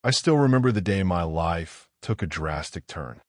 I still remember the day my life took a drastic turn.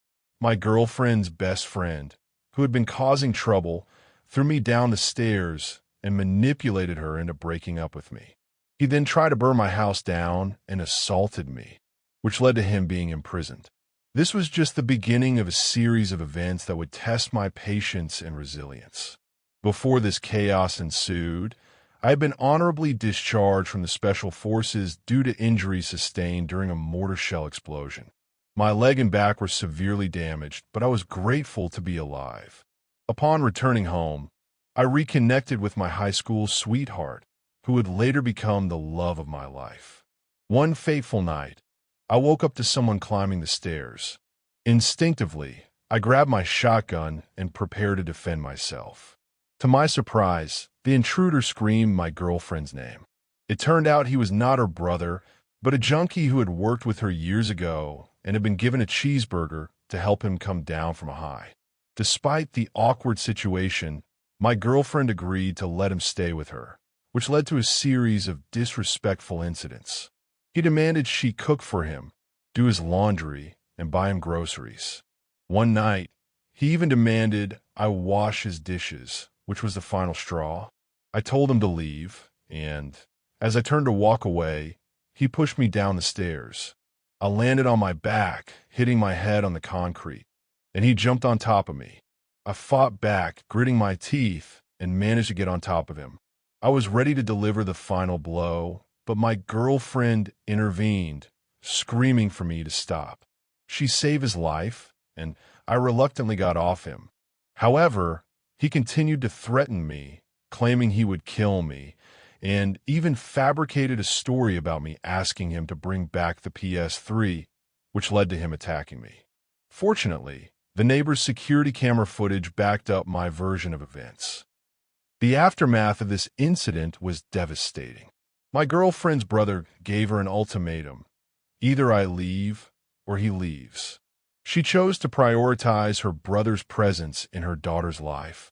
My girlfriend's best friend, who had been causing trouble, threw me down the stairs and manipulated her into breaking up with me. He then tried to burn my house down and assaulted me, which led to him being imprisoned. This was just the beginning of a series of events that would test my patience and resilience. Before this chaos ensued, I had been honorably discharged from the Special Forces due to injuries sustained during a mortar shell explosion. My leg and back were severely damaged, but I was grateful to be alive. Upon returning home, I reconnected with my high school sweetheart, who would later become the love of my life. One fateful night, I woke up to someone climbing the stairs. Instinctively, I grabbed my shotgun and prepared to defend myself. To my surprise, the intruder screamed my girlfriend's name. It turned out he was not her brother, but a junkie who had worked with her years ago and had been given a cheeseburger to help him come down from a high. Despite the awkward situation, my girlfriend agreed to let him stay with her, which led to a series of disrespectful incidents. He demanded she cook for him, do his laundry, and buy him groceries. One night, he even demanded I wash his dishes, which was the final straw. I told him to leave, and as I turned to walk away, he pushed me down the stairs. I landed on my back, hitting my head on the concrete, and he jumped on top of me. I fought back, gritting my teeth, and managed to get on top of him. I was ready to deliver the final blow, but my girlfriend intervened, screaming for me to stop. She saved his life, and I reluctantly got off him. However, he continued to threaten me, claiming he would kill me, and even fabricated a story about me asking him to bring back the PS3, which led to him attacking me. Fortunately, the neighbor's security camera footage backed up my version of events. The aftermath of this incident was devastating. My girlfriend's brother gave her an ultimatum. Either I leave or he leaves. She chose to prioritize her brother's presence in her daughter's life,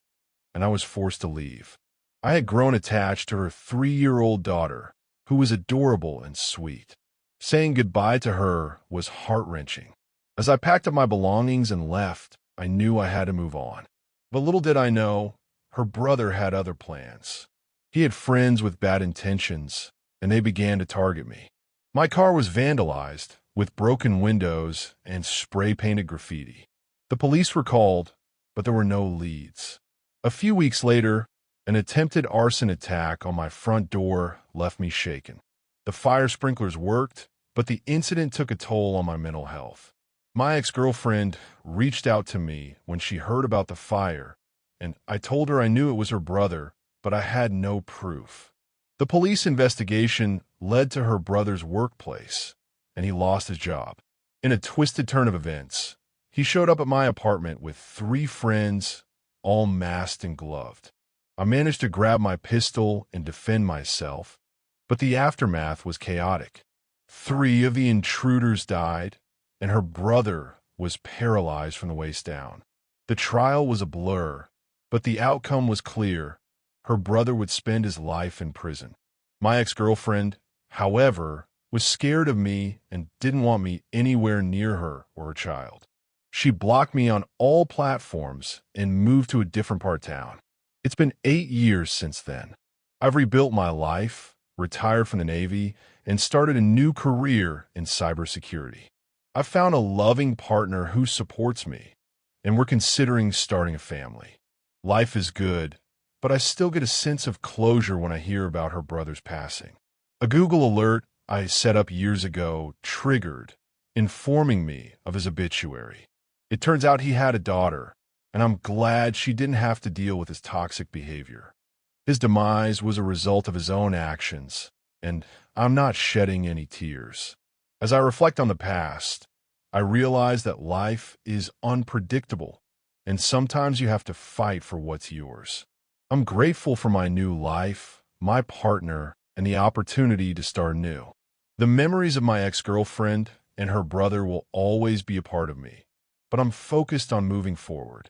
and I was forced to leave. I had grown attached to her 3-year-old daughter, who was adorable and sweet. Saying goodbye to her was heart-wrenching. As I packed up my belongings and left, I knew I had to move on. But little did I know, her brother had other plans. He had friends with bad intentions, and they began to target me. My car was vandalized, with broken windows and spray-painted graffiti. The police were called, but there were no leads. A few weeks later, an attempted arson attack on my front door left me shaken. The fire sprinklers worked, but the incident took a toll on my mental health. My ex-girlfriend reached out to me when she heard about the fire, and I told her I knew it was her brother, but I had no proof. The police investigation led to her brother's workplace, and he lost his job. In a twisted turn of events, he showed up at my apartment with 3 friends, all masked and gloved. I managed to grab my pistol and defend myself, but the aftermath was chaotic. 3 of the intruders died, and her brother was paralyzed from the waist down. The trial was a blur, but the outcome was clear. Her brother would spend his life in prison. My ex-girlfriend, however, was scared of me and didn't want me anywhere near her or her child. She blocked me on all platforms and moved to a different part of town. It's been 8 years since then. I've rebuilt my life, retired from the Navy, and started a new career in cybersecurity. I've found a loving partner who supports me, and we're considering starting a family. Life is good, but I still get a sense of closure when I hear about her brother's passing. A Google alert I set up years ago triggered, informing me of his obituary. It turns out he had a daughter, and I'm glad she didn't have to deal with his toxic behavior. His demise was a result of his own actions, and I'm not shedding any tears. As I reflect on the past, I realize that life is unpredictable, and sometimes you have to fight for what's yours. I'm grateful for my new life, my partner, and the opportunity to start new. The memories of my ex-girlfriend and her brother will always be a part of me, but I'm focused on moving forward.